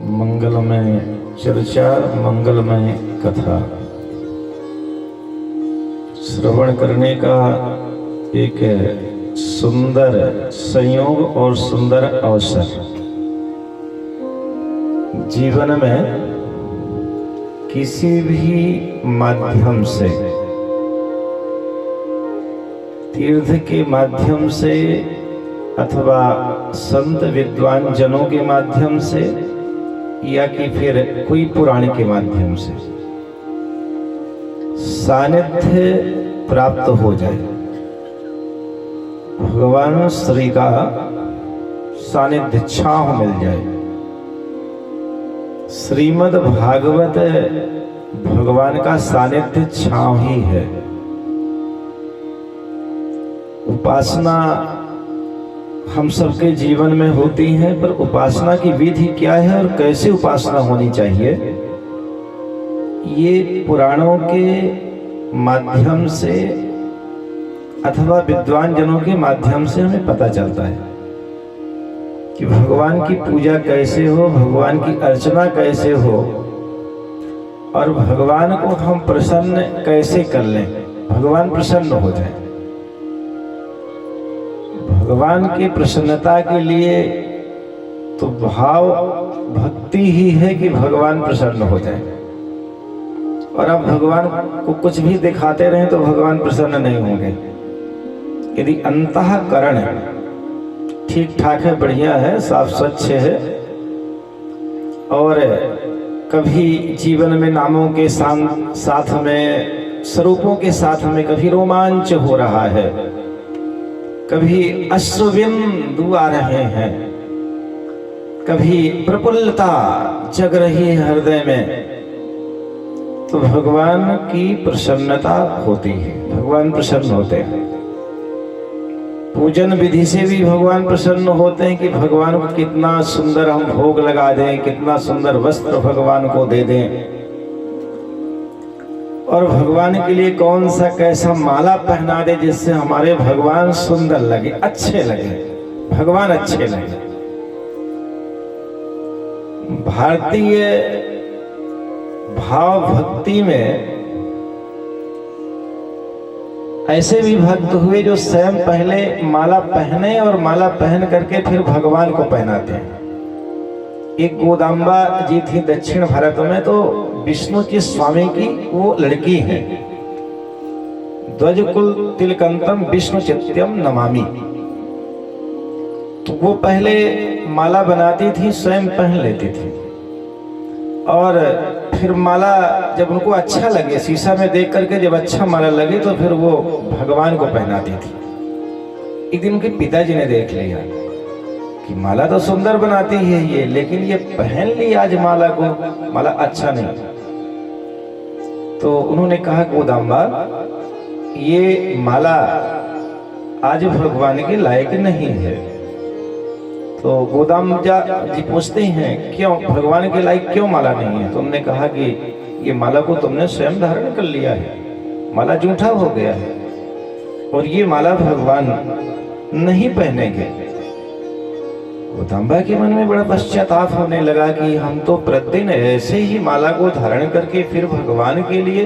मंगलमय चर्चा, मंगलमय कथा श्रवण करने का एक सुंदर संयोग और सुंदर अवसर। जीवन में किसी भी माध्यम से, तीर्थ के माध्यम से अथवा संत विद्वान जनों के माध्यम से या कि फिर कोई पुराण के माध्यम से सानिध्य प्राप्त हो जाए, भगवान श्री का सानिध्य छांव मिल जाए। श्रीमद् भागवत भगवान का सानिध्य छांव ही है। उपासना हम सबके जीवन में होती है, पर उपासना की विधि क्या है और कैसे उपासना होनी चाहिए, ये पुराणों के माध्यम से अथवा विद्वान जनों के माध्यम से हमें पता चलता है कि भगवान की पूजा कैसे हो, भगवान की अर्चना कैसे हो और भगवान को हम प्रसन्न कैसे कर लें, भगवान प्रसन्न हो जाए। भगवान की प्रसन्नता के लिए तो भाव भक्ति ही है कि भगवान प्रसन्न हो जाए। और अब भगवान को कुछ भी दिखाते रहें तो भगवान प्रसन्न नहीं होंगे। यदि अंतःकरण ठीक ठाक है, बढ़िया है, साफ स्वच्छ है और कभी जीवन में नामों के साथ में, स्वरूपों के साथ में कभी रोमांच हो रहा है, कभी अश्रुबिंदु आ रहे हैं, कभी प्रफुल्लता जग रही है हृदय में, तो भगवान की प्रसन्नता होती है, भगवान प्रसन्न होते हैं। पूजन विधि से भी भगवान प्रसन्न होते हैं कि भगवान को कितना सुंदर हम भोग लगा दें, कितना सुंदर वस्त्र भगवान को दे दें और भगवान के लिए कौन सा कैसा माला पहना दे जिससे हमारे भगवान सुंदर लगे, अच्छे लगे, भगवान अच्छे लगे। भारतीय भाव भक्ति में ऐसे भी भक्त हुए जो स्वयं पहले माला पहने और माला पहन करके फिर भगवान को पहनाते हैं। एक गोदाम्बा जी थी दक्षिण भारत में, तो विष्णु जी स्वामी की वो लड़की है। ध्वजकुल तिलकंतम विष्णु चित्यम नमामि। तो वो पहले माला बनाती थी, स्वयं पहन लेती थी और फिर माला जब उनको अच्छा लगे, शीशा में देख करके जब अच्छा माला लगे तो फिर वो भगवान को पहनाती थी। एक दिन उनके पिताजी ने देख लिया कि माला तो सुंदर बनाती है ये, लेकिन ये पहन ली आज माला को, माला अच्छा नहीं। तो उन्होंने कहा गोदाम्बा, ये माला आज भगवान के लायक नहीं है। तो गोदाम्बा जी पूछते हैं क्यों, भगवान के लायक क्यों माला नहीं है? तो उन्होंने कहा कि ये माला को तुमने स्वयं धारण कर लिया है, माला जूठा हो गया है और ये माला भगवान नहीं पहनेंगे। गोदाम्बा के मन में बड़ा पश्चाताप होने लगा कि हम तो प्रतिदिन ऐसे ही माला को धारण करके फिर भगवान के लिए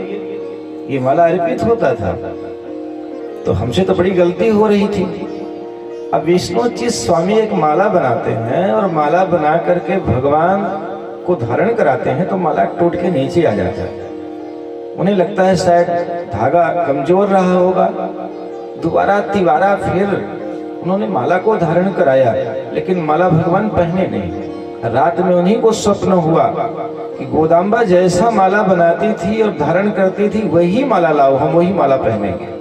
ये माला अर्पित होता था, तो हमसे तो बड़ी गलती हो रही थी। अब विष्णु जी स्वामी एक माला बनाते हैं और माला बना करके भगवान को धारण कराते हैं तो माला टूट के नीचे आ जाता है। उन्हें लगता है शायद धागा कमजोर रहा होगा, दोबारा तिबारा फिर उन्होंने माला को धारण कराया, लेकिन माला भगवान पहने नहीं। रात में उन्हीं को स्वप्न हुआ कि गोदाम्बा जैसा माला बनाती थी और धारण करती थी वही माला लाओ, हम वही माला पहनेंगे।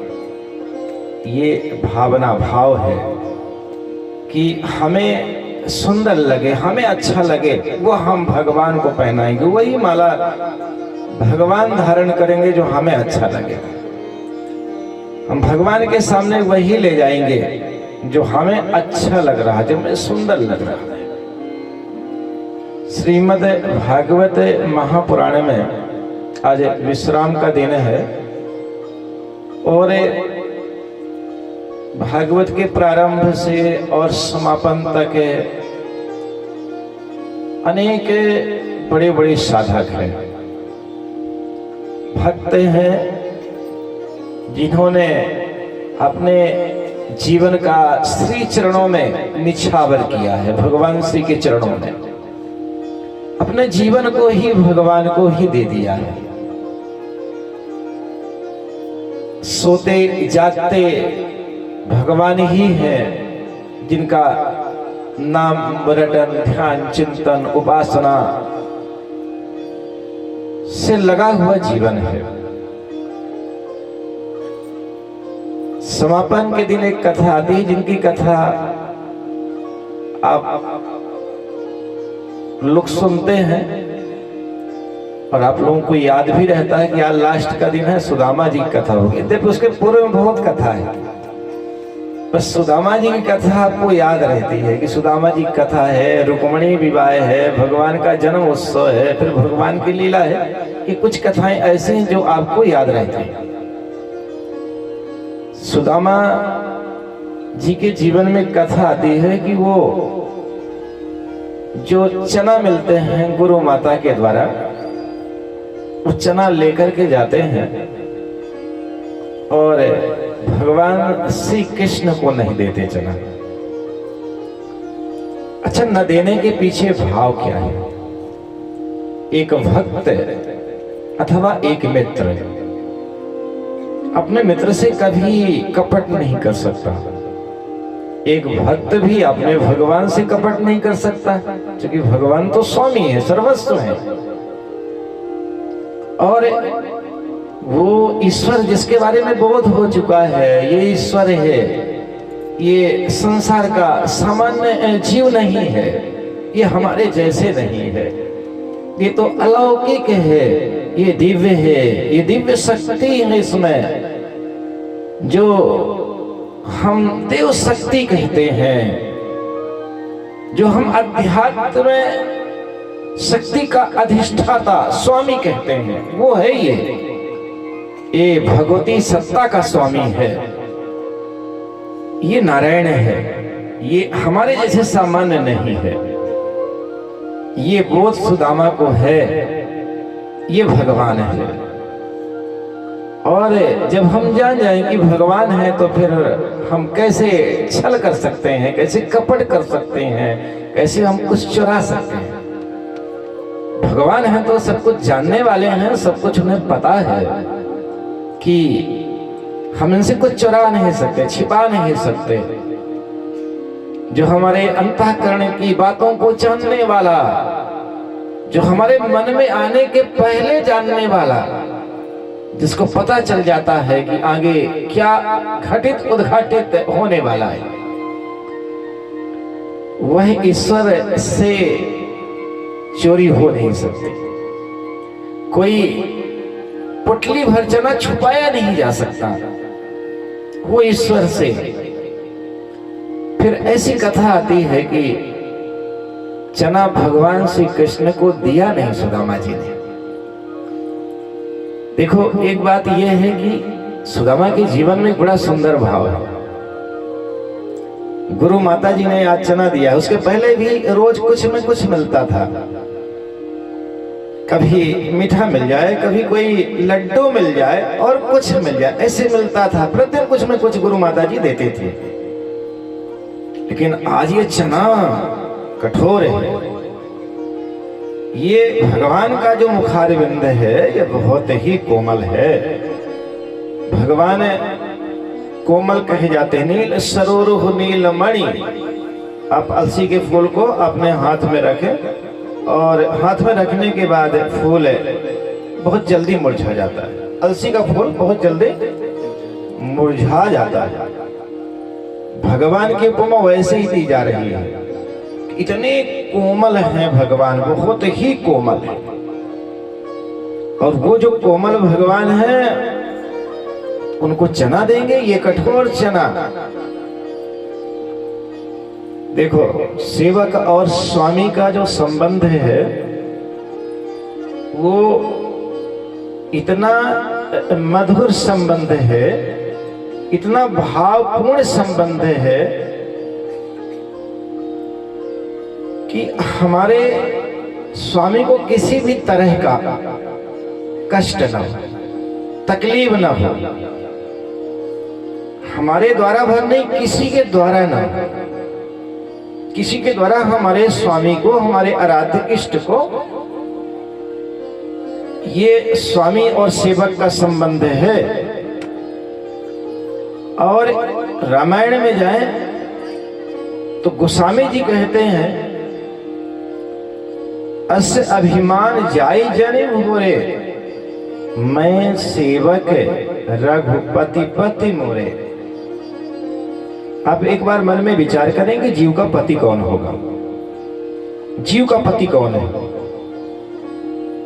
ये भावना, भाव है कि हमें सुंदर लगे, हमें अच्छा लगे, वो हम भगवान को पहनाएंगे, वही माला भगवान धारण करेंगे जो हमें अच्छा लगे। हम भगवान के सामने वही ले जाएंगे जो हमें अच्छा लग रहा है, जो हमें सुंदर लग रहा है। श्रीमद् भागवत महापुराण में आज विश्राम का दिन है और भागवत के प्रारंभ से और समापन तक अनेक बड़े बड़े साधक हैं, भक्त हैं, जिन्होंने अपने जीवन का श्री चरणों में निछावर किया है, भगवान श्री के चरणों में अपने जीवन को ही भगवान को ही दे दिया है। सोते जागते भगवान ही है, जिनका नाम रटन ध्यान चिंतन उपासना से लगा हुआ जीवन है। समापन के दिन एक कथा आती है, जिनकी कथा आप लोग सुनते हैं और आप लोगों को याद भी रहता है कि आज लास्ट का दिन है, सुदामा जी की कथा होगी। देखो उसके पूर्व में बहुत कथा है, बस सुदामा जी की कथा आपको याद रहती है कि सुदामा जी की कथा है, रुक्मणी विवाह है, भगवान का जन्म उत्सव है, फिर भगवान की लीला है। कि कुछ कथाएं ऐसी हैं जो आपको याद रहती हैं। सुदामा जी के जीवन में कथा आती है कि वो जो चना मिलते हैं गुरु माता के द्वारा, वो चना लेकर के जाते हैं और भगवान श्री कृष्ण को नहीं देते चना। अच्छा, न देने के पीछे भाव क्या है? एक भक्त अथवा एक मित्र अपने मित्र से कभी कपट नहीं कर सकता। एक भक्त भी अपने भगवान से कपट नहीं कर सकता, क्योंकि भगवान तो स्वामी है, सर्वस्व है। और वो ईश्वर जिसके बारे में बोध हो चुका है, ये ईश्वर है, ये संसार का सामान्य जीव नहीं है, ये हमारे जैसे नहीं है, ये तो अलौकिक है, ये दिव्य है, ये दिव्य शक्ति है इसमें, जो हम देव शक्ति कहते हैं, जो हम अध्यात्म में शक्ति का अधिष्ठाता स्वामी कहते हैं, वो है ये भगवती सत्ता का स्वामी है, ये नारायण है, ये हमारे जैसे सामान्य नहीं है। ये बोध सुदामा को है, ये भगवान है। और जब हम जान जाएं कि भगवान है तो फिर हम कैसे छल कर सकते हैं, कैसे कपट कर सकते हैं, कैसे हम कुछ चुरा सकते हैं। भगवान है तो सब कुछ जानने वाले हैं, सब कुछ उन्हें पता है कि हम इनसे कुछ चुरा नहीं सकते, छिपा नहीं सकते। जो हमारे अंतःकरण की बातों को जानने वाला, जो हमारे मन में आने के पहले जानने वाला, जिसको पता चल जाता है कि आगे क्या घटित उद्घाटित होने वाला है, वह ईश्वर से चोरी हो नहीं सकती। कोई पुटली भर चना छुपाया नहीं जा सकता, वो ईश्वर से। फिर ऐसी कथा आती है कि चना भगवान श्री कृष्ण को दिया नहीं सुदामा जी ने। देखो, एक बात यह है कि सुदामा के जीवन में बड़ा सुंदर भाव है। गुरु माता जी ने आज चना दिया, उसके पहले भी रोज कुछ में कुछ मिलता था। कभी मीठा मिल जाए, कभी कोई लड्डू मिल जाए और कुछ मिल जाए, ऐसे मिलता था। प्रतिदिन कुछ में कुछ गुरु माता जी देते थे। लेकिन आज ये चना कठोर है। ये भगवान का जो मुखारविंद है, ये बहुत ही कोमल है। भगवान कोमल कहे जाते हैं। नील सरोरुह नीलमणि। आप अलसी के फूल को अपने हाथ में रखें और हाथ में रखने के बाद फूल बहुत जल्दी मुरझा जाता है। अलसी का फूल बहुत जल्दी मुरझा जाता है। भगवान की उपमा वैसे ही दी जा रही है। इतने कोमल हैं भगवान, बहुत ही कोमल है। और वो जो कोमल भगवान है, उनको चना देंगे, ये कठोर चना। देखो, सेवक और स्वामी का जो संबंध है वो इतना मधुर संबंध है, इतना भावपूर्ण संबंध है कि हमारे स्वामी को किसी भी तरह का कष्ट न हो, तकलीफ न हो, हमारे द्वारा भर नहीं, किसी के द्वारा न हो, किसी के द्वारा हमारे स्वामी को, हमारे आराध्य इष्ट को, ये स्वामी और सेवक का संबंध है। और रामायण में जाएं तो गोस्वामी जी कहते हैं, अस अभिमान जाई जने मोरे, मैं सेवक रघुपति पति मोरे। आप एक बार मन में विचार करें कि जीव का पति कौन होगा, जीव का पति कौन है,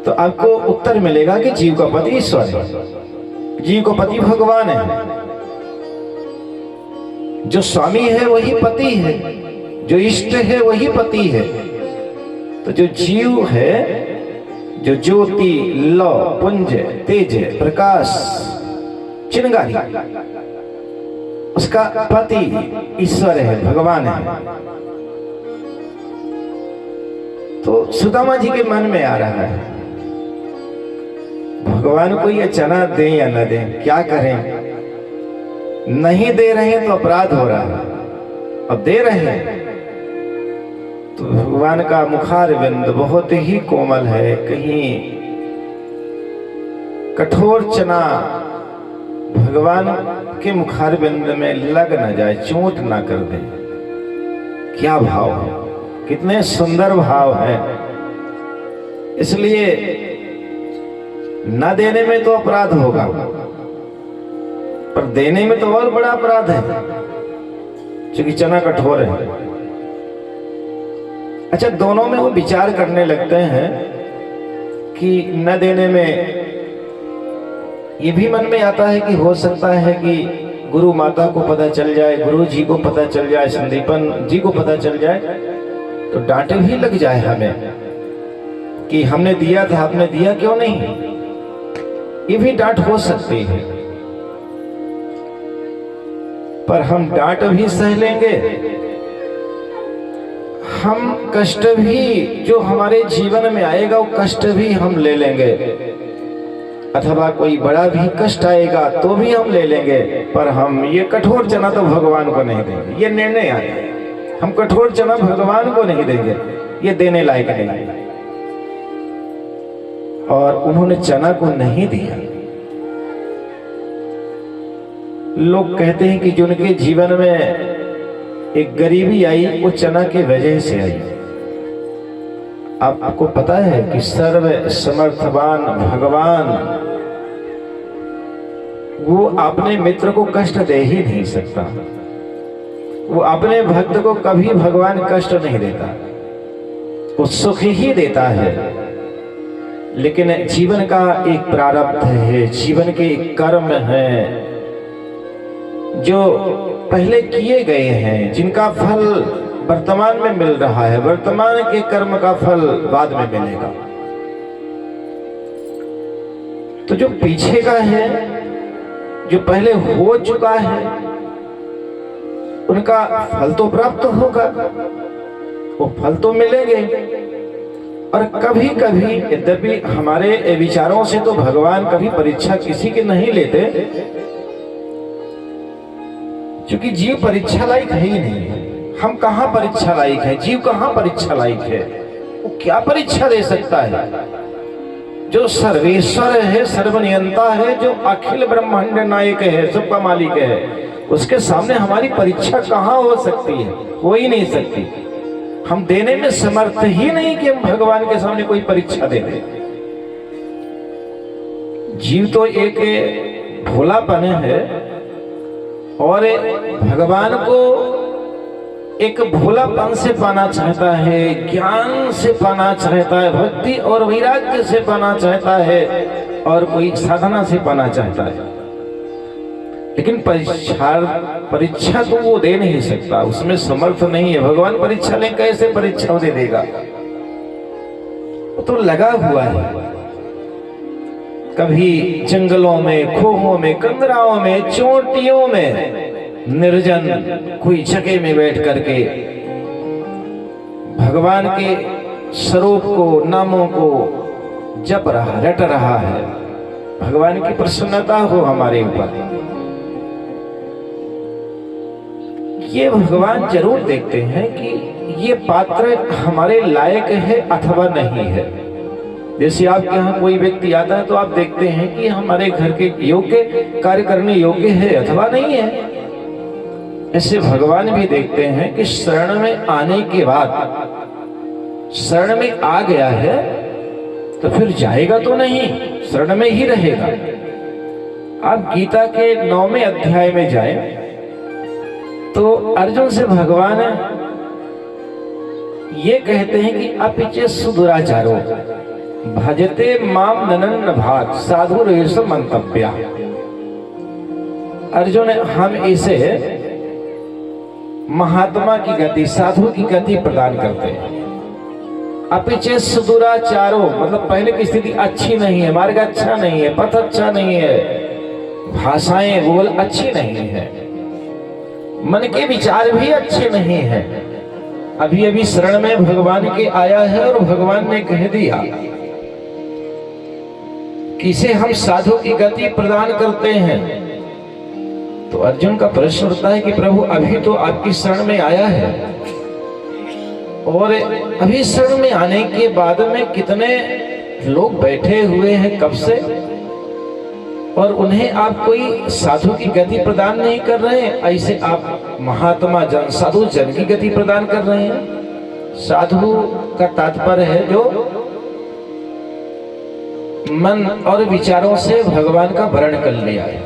तो आपको उत्तर मिलेगा कि जीव का पति ईश्वर है, जीव का पति भगवान है। जो स्वामी है वही पति है, जो इष्ट है वही पति है। तो जो जीव है, जो ज्योति, लौ, पुंज, तेज, प्रकाश, चिंगारी, उसका पति ईश्वर है, भगवान है। तो सुदामा जी के मन में आ रहा है, भगवान को ये चना दें या न दें, क्या करें? नहीं दे रहे हैं तो अपराध हो रहा है, अब दे रहे हैं तो भगवान का मुखारविंद बहुत ही कोमल है, कहीं कठोर चना भगवान के मुखारविंद में लग न जाए, चोट ना कर दे। क्या भाव है, कितने सुंदर भाव है। इसलिए न देने में तो अपराध होगा, पर देने में तो और बड़ा अपराध है, क्योंकि चना कठोर है। अच्छा, दोनों में वो विचार करने लगते हैं कि न देने में ये भी मन में आता है कि हो सकता है कि गुरु माता को पता चल जाए, गुरु जी को पता चल जाए, संदीपन जी को पता चल जाए तो डांटे भी लग जाए हमें कि हमने दिया था, आपने दिया क्यों नहीं। ये भी डांट हो सकती है, पर हम डांट भी सह लेंगे, हम कष्ट भी जो हमारे जीवन में आएगा वो कष्ट भी हम ले लेंगे, अथवा कोई बड़ा भी कष्ट आएगा तो भी हम ले लेंगे, पर हम ये कठोर चना तो भगवान को नहीं देंगे। ये निर्णय आए, हम कठोर चना भगवान को नहीं देंगे, ये देने लायक नहीं। और उन्होंने चना को नहीं दिया। लोग कहते हैं कि जो उनके जीवन में एक गरीबी आई वो चना के वजह से आई। आपको पता है कि सर्व समर्थवान भगवान वो अपने मित्र को कष्ट दे ही नहीं सकता, वो अपने भक्त को कभी भगवान कष्ट नहीं देता, वो सुख ही देता है। लेकिन जीवन का एक प्रारब्ध है, जीवन के एक कर्म है जो पहले किए गए हैं, जिनका फल वर्तमान में मिल रहा है, वर्तमान के कर्म का फल बाद में मिलेगा। तो जो पीछे का है, जो पहले हो चुका है, उनका फल तो प्राप्त होगा, वो फल तो मिलेंगे। और कभी कभी यद्यपि हमारे विचारों से तो भगवान कभी परीक्षा किसी की नहीं लेते, क्योंकि जीव परीक्षा लायक है ही नहीं। हम कहाँ परीक्षा लायक है, जीव कहाँ परीक्षा लायक है, वो क्या परीक्षा दे सकता है? जो सर्वेश्वर है, सर्वनियंता है, जो अखिल ब्रह्मांड नायक है, सबका मालिक है, उसके सामने हमारी परीक्षा कहाँ हो सकती है? हो ही नहीं सकती। हम देने में समर्थ ही नहीं कि हम भगवान के सामने कोई परीक्षा दे दें। जीव तो एक भोलापन है और भगवान को एक भोलापन से पाना चाहता है, ज्ञान से पाना चाहता है, भक्ति और वैराग्य से पाना चाहता है, और कोई साधना से पाना चाहता है। लेकिन परीक्षा तो वो दे नहीं सकता, उसमें समर्थ नहीं है। भगवान परीक्षा ले कैसे परीक्षा दे देगा? वो तो लगा हुआ है, कभी जंगलों में, खोहों में, कंदराओं में, चोटियों में, निर्जन कोई जगह में बैठ करके भगवान के स्वरूप को, नामों को जप रहा, रट रहा है। भगवान की प्रसन्नता हो हमारे ऊपर। ये भगवान जरूर देखते हैं कि ये पात्र हमारे लायक है अथवा नहीं है। जैसे आपके यहाँ कोई व्यक्ति आता है तो आप देखते हैं कि हमारे घर के योग्य, कार्य करने योग्य है अथवा नहीं है। ऐसे भगवान भी देखते हैं कि शरण में आने के बाद, शरण में आ गया है तो फिर जाएगा तो नहीं, शरण में ही रहेगा। आप गीता के 9वें अध्याय में जाएं तो अर्जुन से भगवान ये कहते हैं कि अपिचे सुदुराचारो भजते माम ननन भाग साधु रेश मंतव्या। अर्जुन, हम इसे महात्मा की गति, साधु की गति प्रदान करते हैं। अपिचे सुदुराचारो मतलब पहले की स्थिति अच्छी नहीं है, मार्ग अच्छा नहीं है, पथ अच्छा नहीं है, भाषाएं बोल अच्छी नहीं है, मन के विचार भी अच्छे नहीं है। अभी अभी शरण में भगवान के आया है और भगवान ने कह दिया कि इसे हम साधु की गति प्रदान करते हैं। तो अर्जुन का प्रश्न उठता है कि प्रभु अभी तो आपकी शरण में आया है और अभी शरण में आने के बाद में कितने लोग बैठे हुए हैं कब से, और उन्हें आप कोई साधु की गति प्रदान नहीं कर रहे हैं। ऐसे आप महात्मा जन, साधु जन की गति प्रदान कर रहे हैं। साधु का तात्पर्य है जो मन और विचारों से भगवान का वर्ण कर लिया है,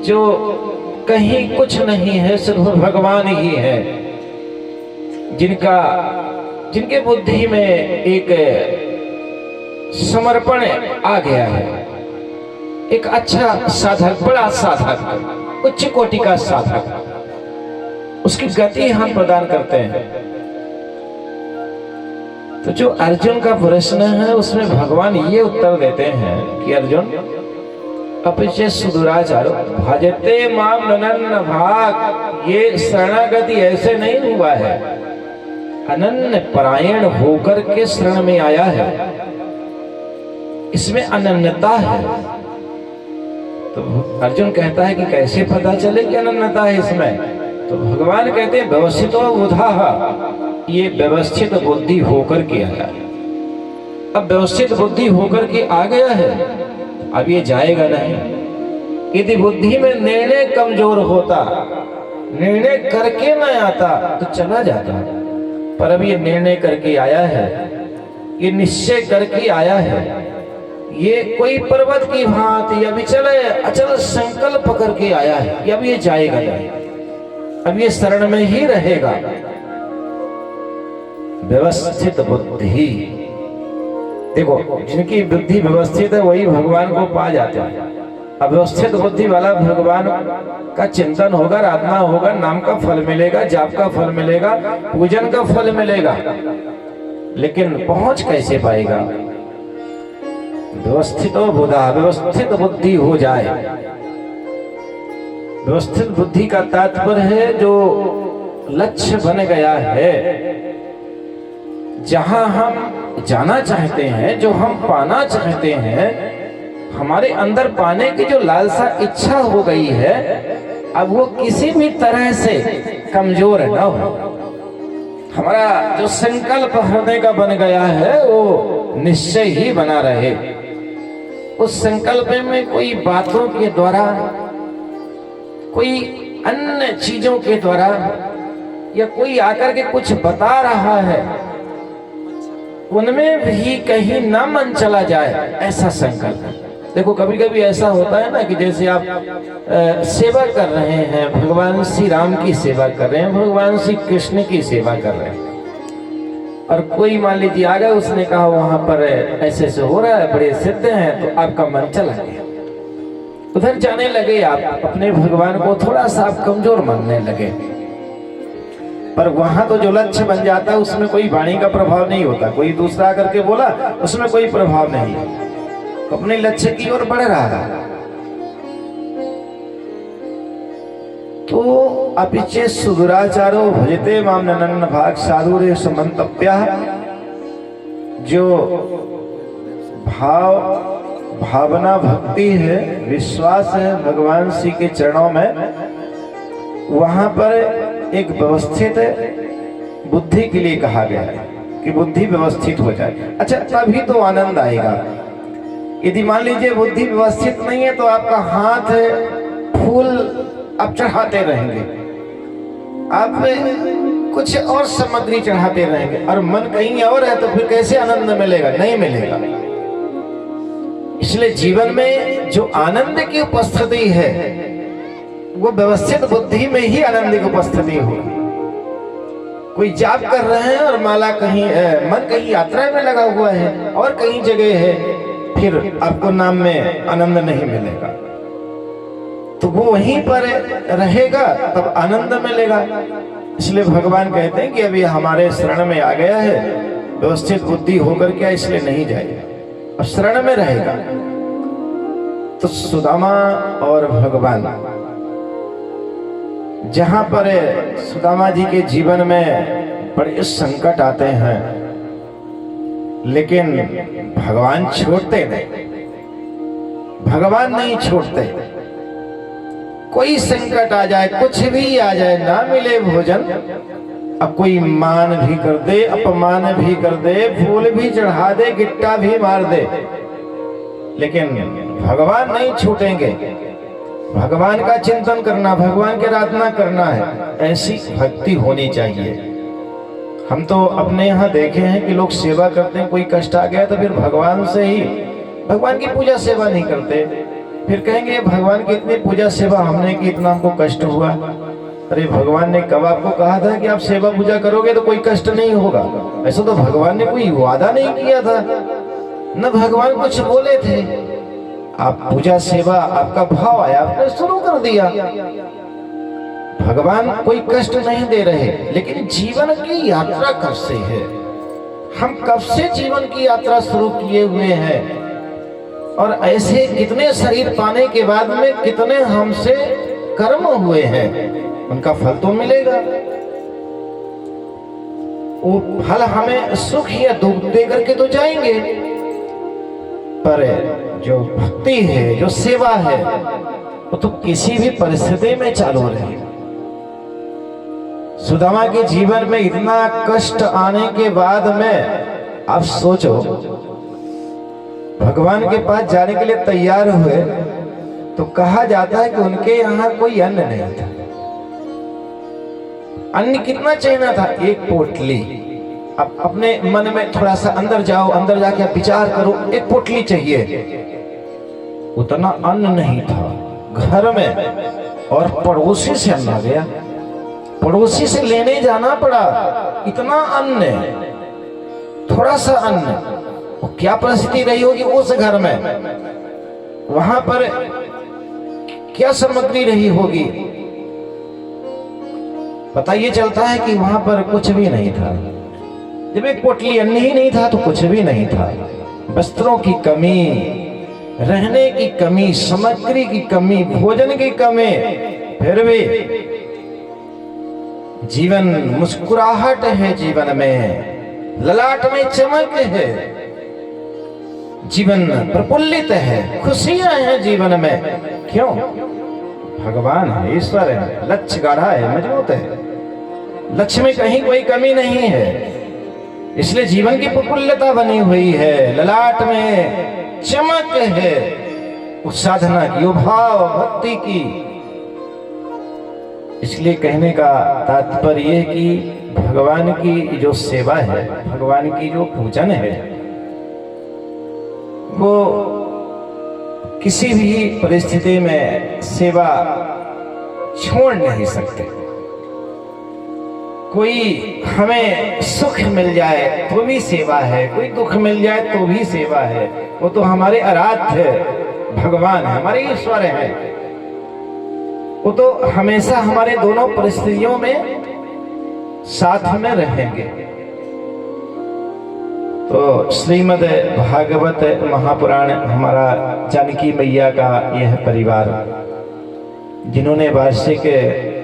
जो कहीं कुछ नहीं है, सिर्फ भगवान ही है, जिनके बुद्धि में एक समर्पण आ गया है। एक अच्छा साधक, बड़ा साधक, उच्च कोटि का साधक, उसकी गति हम प्रदान करते हैं। तो जो अर्जुन का प्रश्न है उसमें भगवान ये उत्तर देते हैं कि अर्जुन, अपिचे सुदुराचारो भजते माम ननन भाग, ये शरणागति ऐसे नहीं हुआ है, अनन्य परायण होकर के शरण में आया है, इसमें अनन्यता है। तो अर्जुन कहता है कि कैसे पता चले कि अनन्यता है इसमें? तो भगवान कहते हैं व्यवस्थितो बुधा, ये व्यवस्थित बुद्धि होकर के आया है। अब व्यवस्थित बुद्धि होकर के आ गया है, अब ये जाएगा नहीं। यदि बुद्धि में निर्णय कमजोर होता, निर्णय करके न आता तो चला जाता, पर अब ये निर्णय करके आया है, ये निश्चय करके आया है। ये कोई पर्वत की भांति अभी चले अचल संकल्प करके आया है कि अब ये जाएगा नहीं, अब ये शरण में ही रहेगा। व्यवस्थित बुद्धि, देखो जिनकी बुद्धि व्यवस्थित है वही भगवान को पा जाते हैं। अव्यवस्थित बुद्धि वाला भगवान का चिंतन होगा, आराधना होगा, नाम का फल मिलेगा, जाप का फल मिलेगा, पूजन का फल मिलेगा, लेकिन पहुंच कैसे पाएगा? व्यवस्थित बुधा, व्यवस्थित बुद्धि हो जाए। व्यवस्थित बुद्धि का तात्पर्य है जो लक्ष्य बन गया है, जहां हम जाना चाहते हैं, जो हम पाना चाहते हैं, हमारे अंदर पाने की जो लालसा इच्छा हो गई है, अब वो किसी भी तरह से कमजोर न हो। हमारा जो संकल्प हृदय का बन गया है वो निश्चय ही बना रहे। उस संकल्प में कोई बातों के द्वारा, कोई अन्य चीजों के द्वारा, या कोई आकर के कुछ बता रहा है, उनमें भी कहीं ना मन चला जाए, ऐसा संकल्प। देखो कभी कभी ऐसा होता है ना कि जैसे आप सेवा कर रहे हैं, भगवान श्री राम की सेवा कर रहे हैं, भगवान श्री कृष्ण की सेवा कर रहे हैं, और कोई मान लीजिए आ गया, उसने कहा वहां पर ऐसे ऐसे हो रहा है, बड़े सिद्ध हैं, तो आपका मन चला गया, उधर जाने लगे, आप अपने भगवान को थोड़ा सा आप कमजोर मानने लगे। पर वहां तो जो लक्ष्य बन जाता है उसमें कोई वाणी का प्रभाव नहीं होता, कोई दूसरा करके बोला उसमें कोई प्रभाव नहीं, अपने लक्ष्य की ओर बढ़ रहा है। तो अपिचे सुदुराचारो भजते माम ननन्न भाग साधुरे समंतप्या। जो भावना भक्ति है, विश्वास है भगवान श्री के चरणों में, वहां पर एक व्यवस्थित बुद्धि के लिए कहा गया है कि बुद्धि व्यवस्थित हो जाए। अच्छा, तभी तो आनंद आएगा। यदि मान लीजिए बुद्धि व्यवस्थित नहीं है तो आपका हाथ फूल आप चढ़ाते रहेंगे, आप कुछ और सामग्री चढ़ाते रहेंगे और मन कहीं और है, तो फिर कैसे आनंद मिलेगा? नहीं मिलेगा। इसलिए जीवन में जो आनंद की उपस्थिति है वो व्यवस्थित बुद्धि में ही आनंद की उपस्थिति होगी। कोई जाप कर रहे हैं और माला कहीं मन कहीं यात्रा में लगा हुआ है और कहीं जगह है, फिर आपको नाम में आनंद नहीं मिलेगा। तो वो वहीं पर रहेगा तब आनंद मिलेगा। इसलिए भगवान कहते हैं कि अभी हमारे शरण में आ गया है, व्यवस्थित बुद्धि होकर के, इसलिए नहीं जाएगा और शरण में रहेगा। तो सुदामा और भगवान, जहां पर सुदामा जी के जीवन में बड़े संकट आते हैं, लेकिन भगवान छोड़ते नहीं, भगवान नहीं छोड़ते। कोई संकट आ जाए, कुछ भी आ जाए, ना मिले भोजन, अब कोई मान भी कर दे, अपमान भी कर दे, फूल भी चढ़ा दे, गिट्टा भी मार दे, लेकिन भगवान नहीं छूटेंगे। भगवान का चिंतन करना, भगवान की आराधना करना है, ऐसी भक्ति होनी चाहिए। हम तो अपने यहाँ देखे हैं कि लोग सेवा करते हैं, कोई कष्ट आ गया तो फिर भगवान से ही, भगवान की पूजा सेवा नहीं करते, फिर कहेंगे भगवान की इतनी पूजा सेवा हमने की, इतना हमको कष्ट हुआ। अरे भगवान ने कब आपको कहा था कि आप सेवा पूजा करोगे तो कोई कष्ट नहीं होगा? ऐसा तो भगवान ने कोई वादा नहीं किया था, न भगवान कुछ बोले थे। आप पूजा सेवा, आपका भाव आया, आपने शुरू कर दिया। भगवान कोई कष्ट नहीं दे रहे, लेकिन जीवन की यात्रा कब से है? हम कब से जीवन की यात्रा शुरू किए हुए हैं, और ऐसे कितने शरीर पाने के बाद में कितने हमसे कर्म हुए हैं, उनका फल तो मिलेगा। वो फल हमें सुख या दुख दे करके तो जाएंगे, पर जो भक्ति है, जो सेवा है, वो तो किसी भी परिस्थिति में चालू रहे। सुदामा के जीवन में इतना कष्ट आने के बाद में आप सोचो, भगवान के पास जाने के लिए तैयार हुए तो कहा जाता है कि उनके यहाँ कोई अन्न नहीं था। अन्न कितना चाहिए था? एक पोटली। अब अपने मन में थोड़ा सा अंदर जाओ, अंदर जाके विचार करो, एक पोटली चाहिए, उतना अन्न नहीं था घर में। और पड़ोसी से अन्न आ गया, पड़ोसी से लेने जाना पड़ा, इतना अन्न, थोड़ा सा अन्न। क्या परिस्थिति रही होगी उस घर में, वहां पर क्या सामग्री रही होगी? पता ये चलता है कि वहां पर कुछ भी नहीं था। जब एक पोटली अन्न ही नहीं था तो कुछ भी नहीं था। वस्त्रों की कमी, रहने की कमी, सामग्री की कमी, भोजन की कमी, फिर भी जीवन मुस्कुराहट है, जीवन में ललाट में चमक है, जीवन प्रफुल्लित है, खुशियां हैं जीवन में। क्यों? भगवान है, ईश्वर है, लक्ष्य गाढ़ा है, मजबूत है, लक्ष्य में कहीं कोई कमी नहीं है, इसलिए जीवन की प्रफुल्लता बनी हुई है, ललाट में चमक है, उस साधना की, भाव भक्ति की। इसलिए कहने का तात्पर्य कि भगवान की जो सेवा है, भगवान की जो पूजन है, वो किसी भी परिस्थिति में सेवा छोड़ नहीं सकते। कोई हमें सुख मिल जाए तो भी सेवा है, कोई दुख मिल जाए तो भी सेवा है। वो तो हमारे आराध्य भगवान है, हमारे ईश्वर है। वो तो हमेशा हमारे दोनों परिस्थितियों में साथ में रहेंगे। तो श्रीमद् भागवत महापुराण, हमारा जानकी मैया का यह परिवार, जिन्होंने वार्षिक